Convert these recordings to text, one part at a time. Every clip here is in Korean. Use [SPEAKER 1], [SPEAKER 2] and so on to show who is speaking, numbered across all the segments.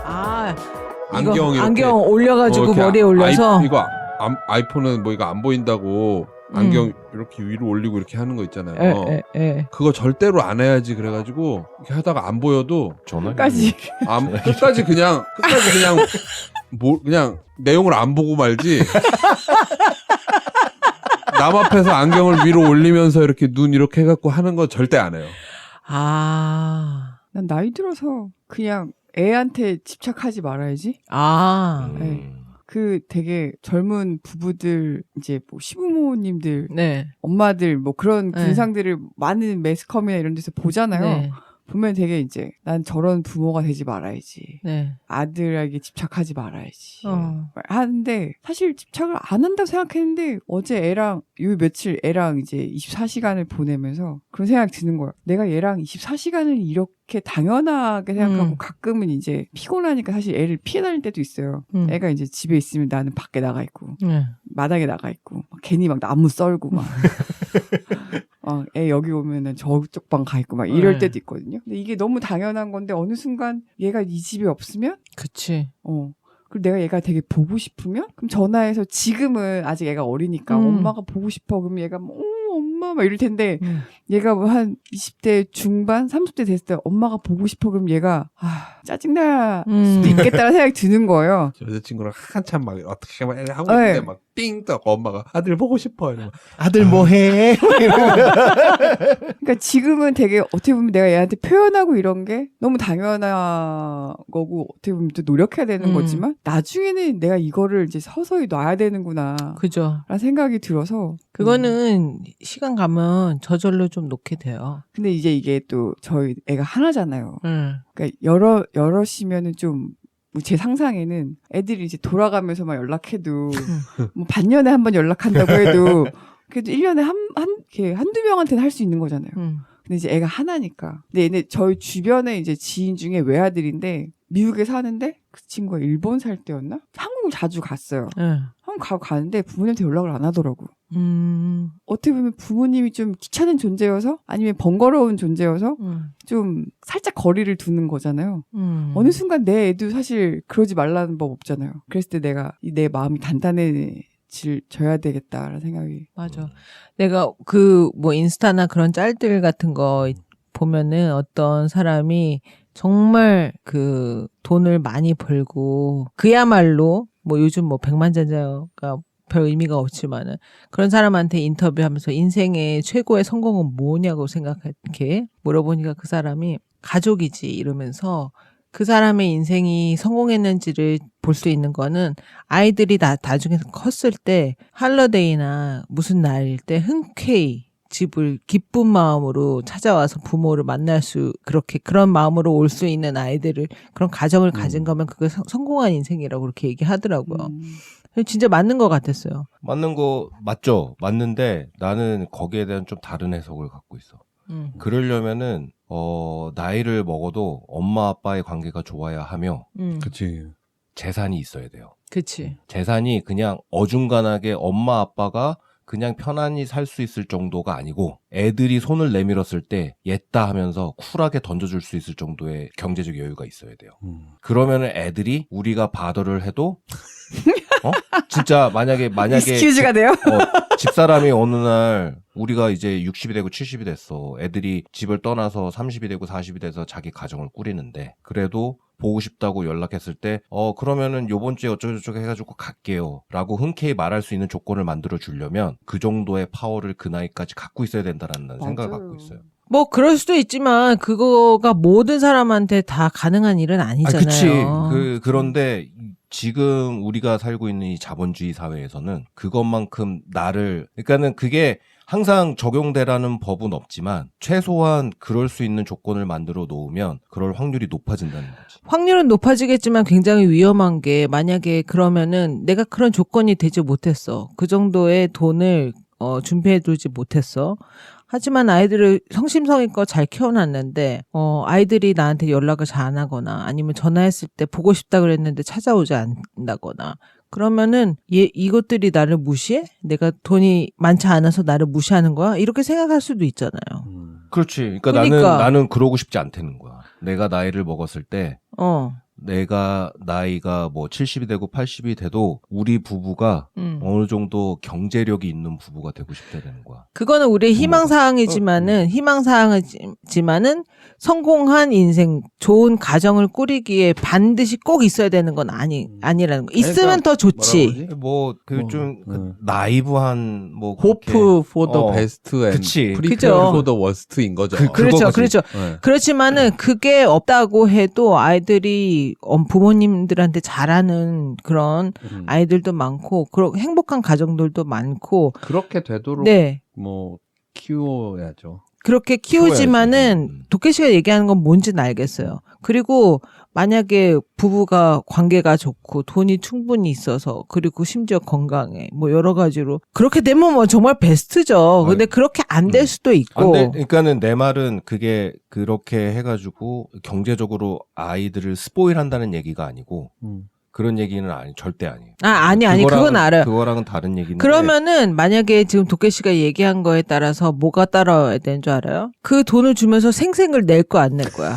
[SPEAKER 1] 아,
[SPEAKER 2] 안경 이렇게
[SPEAKER 1] 안경 올려가지고
[SPEAKER 2] 이렇게
[SPEAKER 1] 머리에 올려서
[SPEAKER 2] 이거 아이폰은 뭐 이거 안 보인다고 안경 이렇게 위로 올리고 이렇게 하는 거 있잖아요.
[SPEAKER 1] 에.
[SPEAKER 2] 그거 절대로 안 해야지 그래가지고 이렇게 하다가 안 보여도
[SPEAKER 1] 끝까지
[SPEAKER 2] 끝까지 그냥 그냥 내용을 안 보고 말지. 남 앞에서 안경을 위로 올리면서 이렇게 눈 이렇게 해갖고 하는 거 절대 안 해요.
[SPEAKER 1] 아,
[SPEAKER 3] 난 나이 들어서 그냥 애한테 집착하지 말아야지.
[SPEAKER 1] 네.
[SPEAKER 3] 그 되게 젊은 부부들 이제 뭐 시부모님들
[SPEAKER 1] 네.
[SPEAKER 3] 엄마들 뭐 그런
[SPEAKER 1] 네.
[SPEAKER 3] 군상들을 많은 매스컴이나 이런 데서 보잖아요.
[SPEAKER 1] 네.
[SPEAKER 3] 보면 되게 이제 난 저런 부모가 되지 말아야지.
[SPEAKER 1] 네.
[SPEAKER 3] 아들에게 집착하지 말아야지.
[SPEAKER 1] 어.
[SPEAKER 3] 하는데 사실 집착을 안 한다고 생각했는데 어제 요 며칠 애랑 이제 24시간을 보내면서 그런 생각이 드는 거예요. 내가 얘랑 24시간을 이렇게 당연하게 생각하고 가끔은 이제 피곤하니까 사실 애를 피해 다닐 때도 있어요. 애가 이제 집에 있으면 나는 밖에 나가 있고 마당에 나가 있고 막 괜히 막 나무 썰고 막 애 여기 오면은 저쪽 방 가 있고 막 이럴 때도 있거든요. 근데 이게 너무 당연한 건데 어느 순간 얘가 이 집에 없으면
[SPEAKER 1] 그치.
[SPEAKER 3] 그리고 내가 얘가 되게 보고 싶으면 그럼 전화해서 지금은 아직 애가 어리니까 엄마가 보고 싶어 그럼 얘가 뭐 엄마 막 이럴 텐데 얘가 뭐 한 20대 중반 30대 됐을 때 엄마가 보고 싶어 그럼 얘가 짜증날 수도 있겠다는 생각이 드는 거예요.
[SPEAKER 2] 여자친구랑 한참 막 어떻게 막 하고 있는데 막 삥 떠 엄마가 아들 보고 싶어 이러면
[SPEAKER 4] 아들 뭐해?
[SPEAKER 3] 그러니까 지금은 되게 어떻게 보면 내가 얘한테 표현하고 이런 게 너무 당연한 거고 어떻게 보면 또 노력해야 되는 거지만 나중에는 내가 이거를 이제 서서히 놔야 되는구나.
[SPEAKER 1] 그죠.
[SPEAKER 3] 라는 생각이 들어서
[SPEAKER 1] 그거는 시간 가면 저절로 좀 놓게 돼요.
[SPEAKER 3] 근데 이제 이게 또 저희 애가 하나잖아요.
[SPEAKER 1] 응.
[SPEAKER 3] 그러니까 여럿이면은 좀 제 상상에는 애들이 이제 돌아가면서 막 연락해도 뭐 반년에 한 번 연락한다고 해도 그래도 1년에 한두 명한테는 할 수 있는 거잖아요. 근데 이제 애가 하나니까. 근데 얘네 저희 주변에 이제 지인 중에 외아들인데 미국에 사는데 그 친구가 일본 살 때였나? 한국을 자주 갔어요. 한국 가는데 부모님한테 연락을 안 하더라고. 어떻게 보면 부모님이 좀 귀찮은 존재여서 아니면 번거로운 존재여서 좀 살짝 거리를 두는 거잖아요. 어느 순간 내 애도 사실 그러지 말라는 법 없잖아요. 그랬을 때 내가 내 마음이 단단해져야 되겠다라는 생각이.
[SPEAKER 1] 맞아. 내가 뭐 인스타나 그런 짤들 같은 거 보면은 어떤 사람이 정말 돈을 많이 벌고 그야말로 뭐 요즘 뭐 백만장자가 별 의미가 없지만은 그런 사람한테 인터뷰하면서 인생의 최고의 성공은 뭐냐고 생각해 물어보니까 그 사람이 가족이지 이러면서 그 사람의 인생이 성공했는지를 볼 수 있는 거는 아이들이 나중에 컸을 때 할러데이나 무슨 날일 때 흔쾌히 집을 기쁜 마음으로 찾아와서 부모를 만날 그런 마음으로 올 수 있는 아이들을 그런 가정을 가진 거면 그게 성공한 인생이라고 그렇게 얘기하더라고요. 진짜 맞는 것 같았어요.
[SPEAKER 4] 맞는 거 맞죠? 맞는데 나는 거기에 대한 좀 다른 해석을 갖고 있어. 그러려면은 나이를 먹어도 엄마 아빠의 관계가 좋아야 하며
[SPEAKER 2] 그치.
[SPEAKER 4] 재산이 있어야 돼요.
[SPEAKER 1] 그치.
[SPEAKER 4] 재산이 그냥 어중간하게 엄마 아빠가 그냥 편안히 살 수 있을 정도가 아니고 애들이 손을 내밀었을 때 옛다 하면서 쿨하게 던져줄 수 있을 정도의 경제적 여유가 있어야 돼요. 그러면은 애들이 우리가 바더를 해도 진짜 만약에
[SPEAKER 3] 익스큐즈가 돼요?
[SPEAKER 4] 집사람이 어느 날 우리가 이제 60이 되고 70이 됐어. 애들이 집을 떠나서 30이 되고 40이 돼서 자기 가정을 꾸리는데 그래도 보고 싶다고 연락했을 때 그러면은 요번 주에 어쩌고저쩌고 해가지고 갈게요 라고 흔쾌히 말할 수 있는 조건을 만들어 주려면 그 정도의 파워를 그 나이까지 갖고 있어야 된다는 생각을 갖고 있어요.
[SPEAKER 1] 뭐 그럴 수도 있지만 그거가 모든 사람한테 다 가능한 일은 아니잖아요.
[SPEAKER 4] 그치. 그런데 지금 우리가 살고 있는 이 자본주의 사회에서는 그것만큼 그러니까는 그게 항상 적용되라는 법은 없지만 최소한 그럴 수 있는 조건을 만들어 놓으면 그럴 확률이 높아진다는 거지.
[SPEAKER 1] 확률은 높아지겠지만 굉장히 위험한 게 만약에 그러면은 내가 그런 조건이 되지 못했어. 그 정도의 돈을 준비해두지 못했어. 하지만 아이들을 성심성의껏 잘 키워놨는데 아이들이 나한테 연락을 잘 안 하거나 아니면 전화했을 때 보고 싶다 그랬는데 찾아오지 않는다거나 그러면은 이것들이 나를 무시해? 내가 돈이 많지 않아서 나를 무시하는 거야? 이렇게 생각할 수도 있잖아요.
[SPEAKER 4] 그렇지. 그러니까
[SPEAKER 1] 그러니까.
[SPEAKER 4] 나는 그러고 싶지 않다는 거야. 내가 나이를 먹었을 때 내가 나이가 뭐 70이 되고 80이 돼도 우리 부부가 어느 정도 경제력이 있는 부부가 되고 싶다는 거야.
[SPEAKER 1] 그거는 우리의 희망사항이지만은 성공한 인생, 좋은 가정을 꾸리기에 반드시 꼭 있어야 되는 건 아니라는 거. 있으면 더 좋지.
[SPEAKER 4] 뭐 그 좀 나이브한 뭐
[SPEAKER 2] 호프 for the best and
[SPEAKER 4] 그치.
[SPEAKER 2] prepare
[SPEAKER 1] 그죠.
[SPEAKER 2] for the worst인 거죠.
[SPEAKER 1] 그렇죠,
[SPEAKER 4] 그거지.
[SPEAKER 1] 그렇죠.
[SPEAKER 2] 네.
[SPEAKER 1] 그렇지만은 그게 없다고 해도 아이들이 부모님들한테 잘하는 그런 아이들도 많고, 그런 행복한 가정들도 많고.
[SPEAKER 2] 그렇게 되도록
[SPEAKER 1] 네.
[SPEAKER 2] 뭐 키워야죠.
[SPEAKER 1] 그렇게 키우지만은
[SPEAKER 4] 키워야지.
[SPEAKER 1] 도깨 씨가 얘기하는 건 뭔지는 알겠어요. 그리고 만약에 부부가 관계가 좋고 돈이 충분히 있어서 그리고 심지어 건강해 뭐 여러 가지로 그렇게 되면 뭐 정말 베스트죠. 근데 그렇게 안 될 수도 있고.
[SPEAKER 4] 그러니까는 내 말은 그게 그렇게 해가지고 경제적으로 아이들을 스포일한다는 얘기가 아니고 그런 얘기는 절대 아니에요.
[SPEAKER 1] 아니 그건 알아요.
[SPEAKER 4] 그거랑은 다른 얘기인데.
[SPEAKER 1] 그러면은 만약에 지금 도깨 씨가 얘기한 거에 따라서 뭐가 따라와야 되는 줄 알아요? 그 돈을 주면서 생생을 낼 거야 안 낼 거야?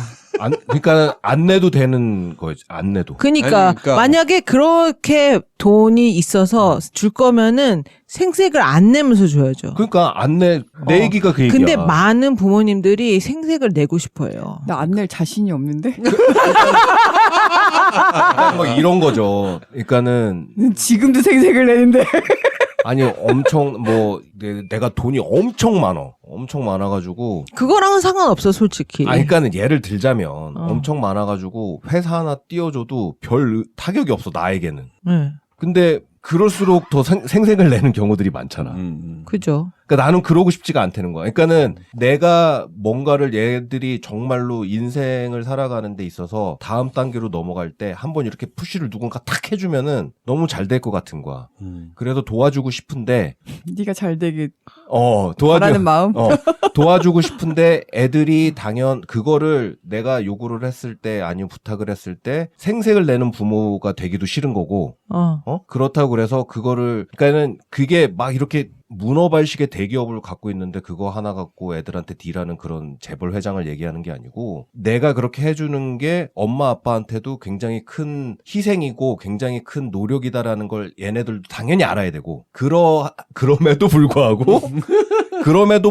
[SPEAKER 4] 그러니까 안 내도 되는 거지. 안 내도.
[SPEAKER 1] 그러니까 만약에 그렇게 돈이 있어서 줄 거면은 생색을 안 내면서 줘야죠.
[SPEAKER 4] 그러니까 내 얘기가 그 얘기야.
[SPEAKER 1] 근데 많은 부모님들이 생색을 내고 싶어요.
[SPEAKER 3] 나 안 낼 자신이 없는데?
[SPEAKER 4] 뭐 이런 거죠. 그러니까는
[SPEAKER 3] 지금도 생색을 내는데.
[SPEAKER 4] 아니 엄청 뭐 내가 돈이 엄청 많아가지고
[SPEAKER 1] 그거랑은 상관없어 솔직히.
[SPEAKER 4] 그러니까는 예를 들자면 엄청 많아가지고 회사 하나 띄워줘도 별 타격이 없어 나에게는.
[SPEAKER 1] 네.
[SPEAKER 4] 근데 그럴수록 더 생색을 내는 경우들이 많잖아.
[SPEAKER 1] 그죠.
[SPEAKER 4] 그러니까 나는 그러고 싶지가 않다는 거야. 그러니까는 내가 뭔가를 얘들이 정말로 인생을 살아가는 데 있어서 다음 단계로 넘어갈 때 한번 이렇게 푸시를 누군가 탁 해주면은 너무 잘 될 것 같은 거야. 그래서 도와주고 싶은데
[SPEAKER 3] 네가 잘 되게
[SPEAKER 4] 도와주는
[SPEAKER 3] 마음.
[SPEAKER 4] 도와주고 싶은데 애들이 그거를 내가 요구를 했을 때 아니면 부탁을 했을 때 생색을 내는 부모가 되기도 싫은 거고. 그렇다고 그래서 그러니까는 그게 막 이렇게 문어발식의 대기업을 갖고 있는데 그거 하나 갖고 애들한테 딜하는 그런 재벌 회장을 얘기하는 게 아니고 내가 그렇게 해주는 게 엄마 아빠한테도 굉장히 큰 희생이고 굉장히 큰 노력이다라는 걸 얘네들도 당연히 알아야 되고 그럼에도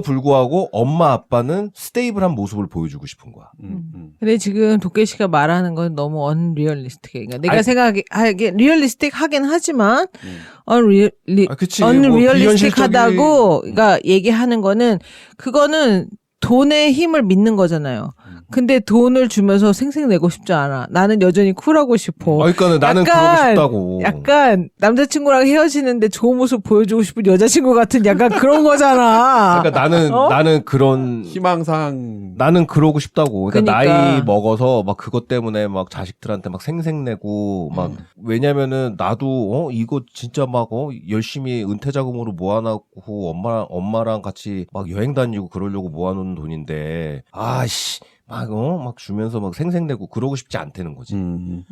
[SPEAKER 4] 불구하고 엄마 아빠는 스테이블한 모습을 보여주고 싶은 거야.
[SPEAKER 1] 근데 지금 도깨 씨가 말하는 건 너무 언리얼리스틱해. 그러니까 내가 생각하기에 리얼리스틱하긴 하지만 언리얼리스틱하다고 그러니까 얘기하는 거는 그거는 돈의 힘을 믿는 거잖아요. 근데 돈을 주면서 생색내고 싶지 않아. 나는 여전히 쿨하고 싶어.
[SPEAKER 4] 그러니까 나는 그러고 싶다고.
[SPEAKER 1] 약간 남자친구랑 헤어지는데 좋은 모습 보여주고 싶은 여자친구 같은 약간 그런 거잖아.
[SPEAKER 4] 그러니까 나는 그런
[SPEAKER 2] 희망사항.
[SPEAKER 4] 나는 그러고 싶다고. 그러니까 나이 먹어서 막 그것 때문에 막 자식들한테 막 생색내고 막 왜냐면은 나도 이거 진짜 막 열심히 은퇴 자금으로 모아놨고 엄마랑 같이 막 여행 다니고 그러려고 모아놓은 돈인데 막 주면서 막 생색내고 그러고 싶지 않다는 거지.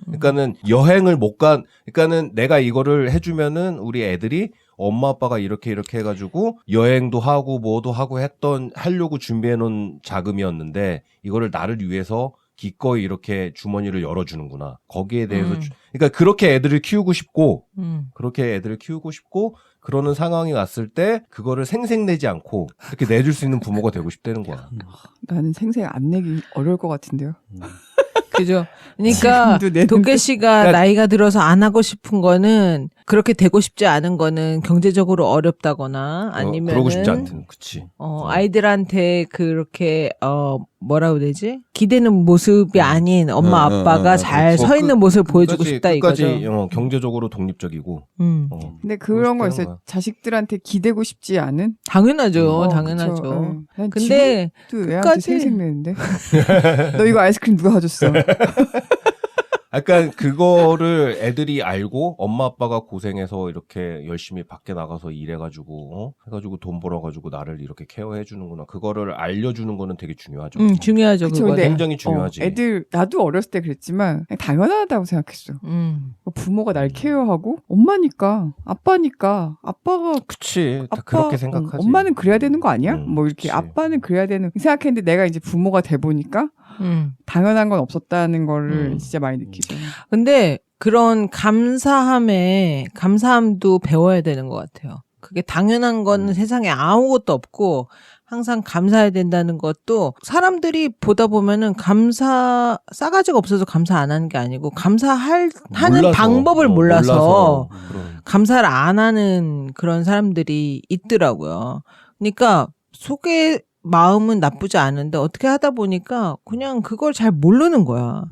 [SPEAKER 4] 그러니까는 여행을 그러니까는 내가 이거를 해주면은 우리 애들이 엄마 아빠가 이렇게 해가지고 여행도 하고 뭐도 하고 하려고 준비해놓은 자금이었는데 이거를 나를 위해서 기꺼이 이렇게 주머니를 열어주는구나. 거기에 대해서 그러니까 그렇게 애들을 키우고 싶고 그러는 상황이 왔을 때 그거를 생색내지 않고 이렇게 내줄 수 있는 부모가 되고 싶다는 거야.
[SPEAKER 3] 나는 생색 안 내기 어려울 것 같은데요.
[SPEAKER 1] 그죠. 그러니까 도깨 씨가 나이가 들어서 안 하고 싶은 거는 그렇게 되고 싶지 않은 거는 경제적으로 어렵다거나 아니면
[SPEAKER 4] 그러고 싶지 않든 그치.
[SPEAKER 1] 아이들한테 그렇게 뭐라고 되지? 기대는 모습이 아닌 엄마 아빠가 잘 서 있는 모습을 보여주고 싶다 이거죠.
[SPEAKER 4] 경제적으로 독립적이고.
[SPEAKER 3] 근데 그런 거 있어요. 자식들한테 기대고 싶지 않은?
[SPEAKER 1] 당연하죠. 당연하죠. 근데
[SPEAKER 3] 지금도 애한테 생색 내는데. 너 이거 아이스크림 누가 사줬어?
[SPEAKER 4] 약간 그거를 애들이 알고 엄마 아빠가 고생해서 이렇게 열심히 밖에 나가서 일해가지고 해가지고 돈 벌어가지고 나를 이렇게 케어해주는구나. 그거를 알려주는 거는 되게 중요하죠.
[SPEAKER 1] 중요하죠.
[SPEAKER 3] 그쵸,
[SPEAKER 1] 그거는.
[SPEAKER 3] 근데
[SPEAKER 4] 굉장히 중요하지.
[SPEAKER 3] 애들 나도 어렸을 때 그랬지만 그냥 당연하다고 생각했어. 부모가 날
[SPEAKER 4] 음.
[SPEAKER 3] 케어하고 엄마니까 아빠니까 아빠가
[SPEAKER 4] 그치. 다
[SPEAKER 3] 아빠,
[SPEAKER 4] 그렇게 생각하지.
[SPEAKER 3] 엄마는 그래야 되는 거 아니야? 뭐 이렇게
[SPEAKER 4] 그치.
[SPEAKER 3] 아빠는 그래야 되는 생각했는데 내가 이제 부모가 돼 보니까 당연한 건 없었다는 거를 진짜 많이 느끼죠.
[SPEAKER 1] 근데 그런 감사함도 배워야 되는 것 같아요. 그게 당연한 건 세상에 아무것도 없고 항상 감사해야 된다는 것도 사람들이 보다 보면은 싸가지가 없어서 감사 안 하는 게 아니고 하는 방법을 몰라서 감사를 안 하는 그런 사람들이 있더라고요. 그러니까 속에 마음은 나쁘지 않은데 어떻게 하다 보니까 그냥 그걸 잘 모르는 거야.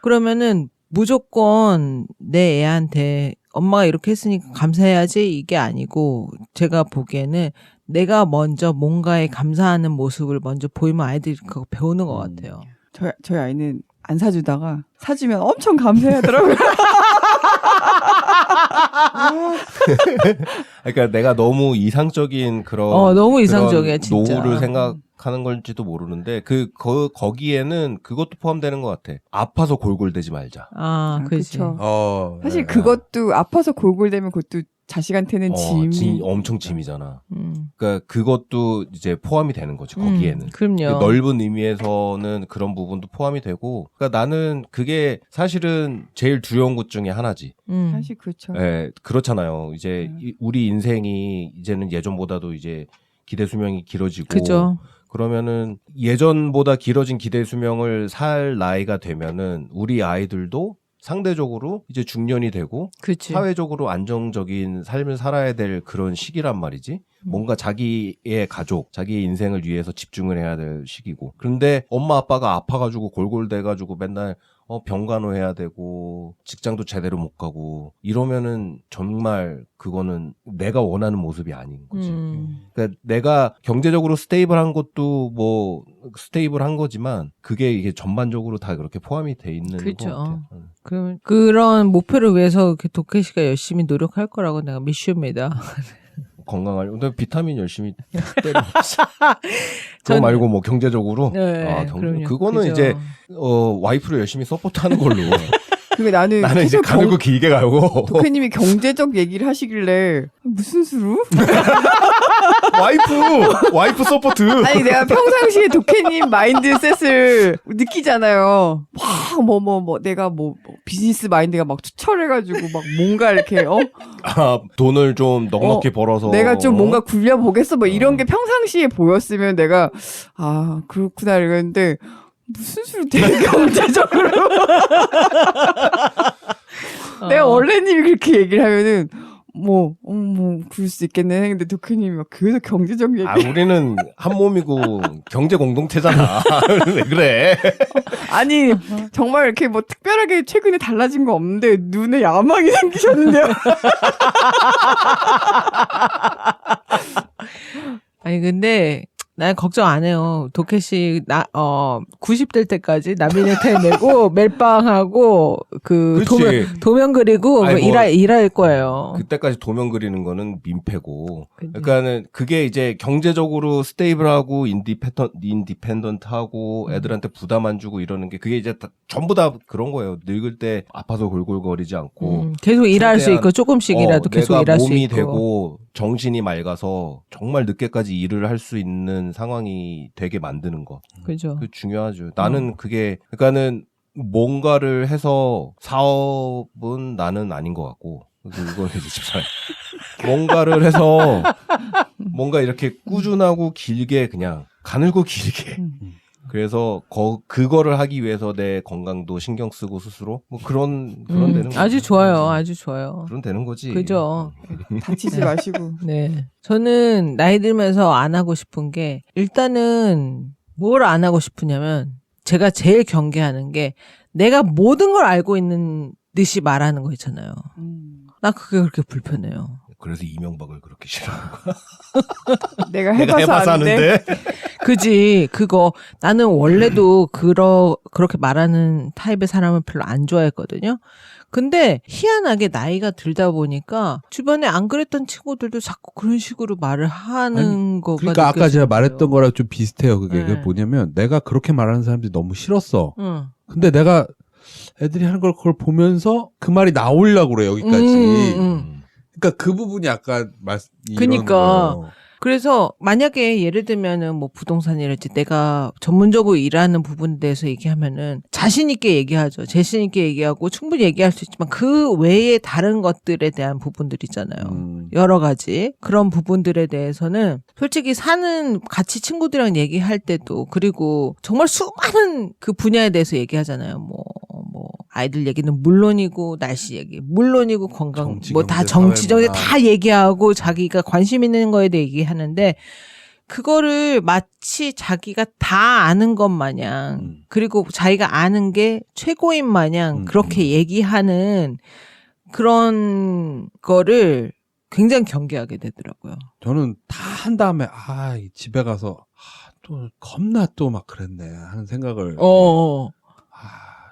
[SPEAKER 1] 그러면은 무조건 내 애한테 엄마가 이렇게 했으니까 감사해야지 이게 아니고 제가 보기에는 내가 먼저 뭔가에 감사하는 모습을 먼저 보이면 아이들이 그거 배우는 것 같아요.
[SPEAKER 3] 저희 아이는 안 사주다가 사주면 엄청 감사하더라고요.
[SPEAKER 4] 그러니까 내가 너무 이상적인 그런
[SPEAKER 1] 너무 이상적이야, 진짜.
[SPEAKER 4] 노후를 생각하는 건지도 모르는데 거기에는 그것도 포함되는 것 같아. 아파서 골골대지 말자.
[SPEAKER 1] 그렇지.
[SPEAKER 3] 그쵸. 사실
[SPEAKER 2] 네.
[SPEAKER 3] 그것도 아파서 골골대면 그것도 자식한테는
[SPEAKER 4] 엄청 짐이잖아. 그러니까 그것도 이제 포함이 되는 거지 거기에는.
[SPEAKER 1] 그럼요.
[SPEAKER 4] 그 넓은 의미에서는 그런 부분도 포함이 되고. 그러니까 나는 그게 사실은 제일 두려운 것 중에 하나지.
[SPEAKER 3] 사실 그렇죠.
[SPEAKER 4] 예, 그렇잖아요. 이제 우리 인생이 이제는 예전보다도 이제 기대 수명이 길어지고.
[SPEAKER 1] 그죠.
[SPEAKER 4] 그러면은 예전보다 길어진 기대 수명을 살 나이가 되면은 우리 아이들도 상대적으로 이제 중년이 되고
[SPEAKER 1] 그치.
[SPEAKER 4] 사회적으로 안정적인 삶을 살아야 될 그런 시기란 말이지. 뭔가 자기의 가족, 자기의 인생을 위해서 집중을 해야 될 시기고. 그런데 엄마 아빠가 아파가지고 골골대가지고 맨날 병간호해야 되고 직장도 제대로 못 가고 이러면은 정말 그거는 내가 원하는 모습이 아닌 거지. 그러니까 내가 경제적으로 스테이블한 것도 뭐 스테이블한 거지만 그게 이게 전반적으로 다 그렇게 포함이 돼 있는
[SPEAKER 1] 그죠.
[SPEAKER 4] 것 같아.
[SPEAKER 1] 그런 목표를 위해서 도케 씨가 열심히 노력할 거라고 내가 믿습니다.
[SPEAKER 4] 건강할. 근데 비타민 열심히 때려. 그거 말고 뭐 경제적으로.
[SPEAKER 1] 네,
[SPEAKER 4] 그거는
[SPEAKER 1] 그죠.
[SPEAKER 4] 이제 와이프를 열심히 서포트하는 걸로.
[SPEAKER 3] 그게 나는
[SPEAKER 4] 이제 가늘고 길게 가고.
[SPEAKER 3] 도쿄님이 경제적 얘기를 하시길래 무슨 수로?
[SPEAKER 4] 와이프 서포트.
[SPEAKER 3] 아니 내가 평상시에 도쿄님 마인드셋을 느끼잖아요. 막 내가 비즈니스 마인드가 막 투철해가지고 막 뭔가 이렇게
[SPEAKER 4] 돈을 좀 넉넉히 벌어서
[SPEAKER 3] 내가 좀 뭔가 굴려보겠어 뭐 이런 게 평상시에 보였으면 내가 그렇구나 이랬는데 무슨 수로 되게 경제적으로 내가 원래님이 그렇게 얘기를 하면은 그럴 수 있겠네 했는데 도쿄님이 막 계속 경제적 얘기.
[SPEAKER 4] 우리는 한 몸이고 경제 공동체잖아. 왜 그래?
[SPEAKER 3] 아니 정말 이렇게 뭐 특별하게 최근에 달라진 거 없는데 눈에 야망이 생기셨는데요.
[SPEAKER 1] 아니 근데 난 걱정 안 해요. 도케 씨 90될 때까지 남인네타임 내고 멜빵하고 도면 그리고 일할 거예요.
[SPEAKER 4] 그때까지 도면 그리는 거는 민폐고. 그러니까는 그게 이제 경제적으로 스테이블하고 인디펜던트하고 애들한테 부담 안 주고 이러는 게 그게 이제 전부 다 그런 거예요. 늙을 때 아파서 골골거리지 않고
[SPEAKER 1] 계속 일할 수 있고 조금씩이라도 계속 일할 수 있고.
[SPEAKER 4] 몸이 되고 정신이 맑아서 정말 늦게까지 일을 할 수 있는 상황이 되게 만드는 거.
[SPEAKER 1] 그죠.
[SPEAKER 4] 그 중요하죠. 나는 그러니까는 뭔가를 해서 사업은 나는 아닌 것 같고. 이건 뭔가를 해서 뭔가 이렇게 꾸준하고 길게 그냥 가늘고 길게. 그래서 그거를 하기 위해서 내 건강도 신경 쓰고 스스로 뭐 그런 되는 거지.
[SPEAKER 1] 아주 좋아요. 아주 좋아요.
[SPEAKER 4] 그런 되는 거지.
[SPEAKER 1] 그죠.
[SPEAKER 3] 다치지 마시고.
[SPEAKER 1] 네. 저는 나이 들면서 안 하고 싶은 게 일단은 뭘 안 하고 싶으냐면 제가 제일 경계하는 게 내가 모든 걸 알고 있는 듯이 말하는 거 있잖아요. 나 그게 그렇게 불편해요.
[SPEAKER 4] 그래서 이명박을 그렇게 싫어하는 거야.
[SPEAKER 3] 내가
[SPEAKER 4] 내가
[SPEAKER 3] 해봐서 아는데.
[SPEAKER 1] 그지. 그거 나는 원래도 그렇게 말하는 타입의 사람을 별로 안 좋아했거든요. 근데 희한하게 나이가 들다 보니까 주변에 안 그랬던 친구들도 자꾸 그런 식으로 말을 하는 거가
[SPEAKER 2] 그러니까 아까 제가
[SPEAKER 1] 느껴지는
[SPEAKER 2] 말했던
[SPEAKER 1] 거예요.
[SPEAKER 2] 거랑 좀 비슷해요. 그게
[SPEAKER 1] 네.
[SPEAKER 2] 그게 뭐냐면 내가 그렇게 말하는 사람들이 너무 싫었어.
[SPEAKER 1] 응.
[SPEAKER 2] 근데 내가 애들이 하는 걸 그걸 보면서 그 말이 나오려고 그래 여기까지. 그러니까 그 부분이 아까
[SPEAKER 1] 그러니까.
[SPEAKER 2] 거예요.
[SPEAKER 1] 그래서 만약에 예를 들면은 뭐 부동산이랄지 내가 전문적으로 일하는 부분에 대해서 얘기하면은 자신 있게 얘기하죠. 자신 있게 얘기하고 충분히 얘기할 수 있지만 그 외에 다른 것들에 대한 부분들 있잖아요. 여러 가지 그런 부분들에 대해서는 솔직히 같이 친구들이랑 얘기할 때도 그리고 정말 수많은 그 분야에 대해서 얘기하잖아요. 뭐 아이들 얘기는 물론이고 날씨 얘기 물론이고 건강
[SPEAKER 2] 정치,
[SPEAKER 1] 뭐 다
[SPEAKER 2] 경제,
[SPEAKER 1] 정치 정치
[SPEAKER 2] 사회, 문화.
[SPEAKER 1] 다 얘기하고 자기가 관심 있는 거에 대해 얘기하는데 그거를 마치 자기가 다 아는 것 마냥 그리고 자기가 아는 게 최고인 마냥 그렇게 얘기하는 그런 거를 굉장히 경계하게 되더라고요.
[SPEAKER 2] 저는 다 한 다음에 집에 가서 또 겁나 또 막 그랬네 하는 생각을